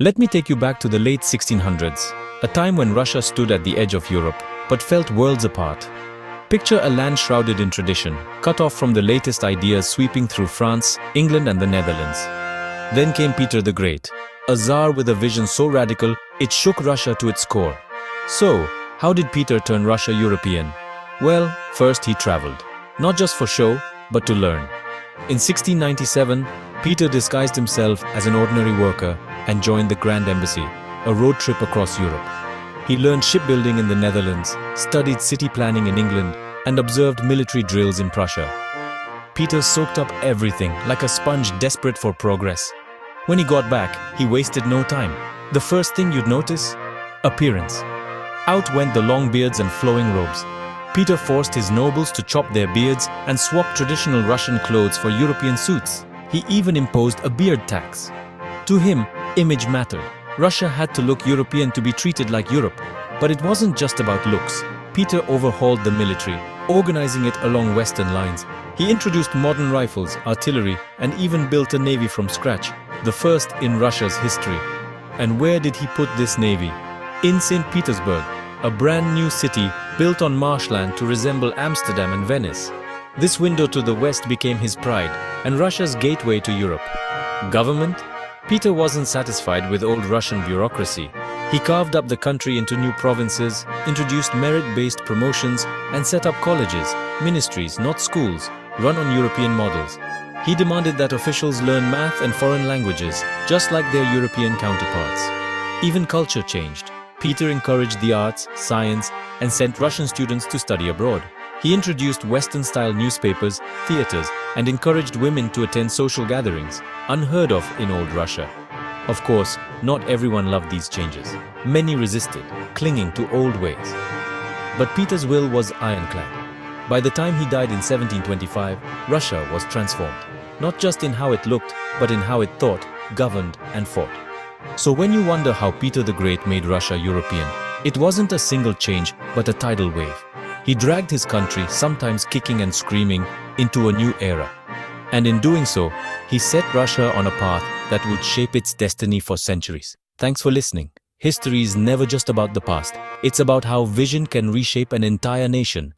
Let me take you back to the late 1600s, a time when Russia stood at the edge of Europe, but felt worlds apart. Picture a land shrouded in tradition, cut off from the latest ideas sweeping through France, England and the Netherlands. Then came Peter the Great, a Tsar with a vision so radical, it shook Russia to its core. So, how did Peter turn Russia European? Well, first he traveled. Not just for show, but to learn. In 1697, Peter disguised himself as an ordinary worker and joined the Grand Embassy, a road trip across Europe. He learned shipbuilding in the Netherlands, studied city planning in England, and observed military drills in Prussia. Peter soaked up everything like a sponge desperate for progress. When he got back, he wasted no time. The first thing you'd notice? Appearance. Out went the long beards and flowing robes. Peter forced his nobles to chop their beards and swap traditional Russian clothes for European suits. He even imposed a beard tax. To him, image mattered. Russia had to look European to be treated like Europe. But it wasn't just about looks. Peter overhauled the military, organizing it along Western lines. He introduced modern rifles, artillery, and even built a navy from scratch, the first in Russia's history. And where did he put this navy? In St. Petersburg, a brand new city built on marshland to resemble Amsterdam and Venice. This window to the west became his pride and Russia's gateway to Europe. Government? Peter wasn't satisfied with old Russian bureaucracy. He carved up the country into new provinces, introduced merit-based promotions, and set up colleges, ministries, not schools, run on European models. He demanded that officials learn math and foreign languages, just like their European counterparts. Even culture changed. Peter encouraged the arts, science, and sent Russian students to study abroad. He introduced Western-style newspapers, theaters, and encouraged women to attend social gatherings, unheard of in old Russia. Of course, not everyone loved these changes. Many resisted, clinging to old ways. But Peter's will was ironclad. By the time he died in 1725, Russia was transformed, not just in how it looked, but in how it thought, governed, and fought. So when you wonder how Peter the Great made Russia European, it wasn't a single change, but a tidal wave. He dragged his country, sometimes kicking and screaming, into a new era. And in doing so, he set Russia on a path that would shape its destiny for centuries. Thanks for listening. History is never just about the past. It's about how vision can reshape an entire nation.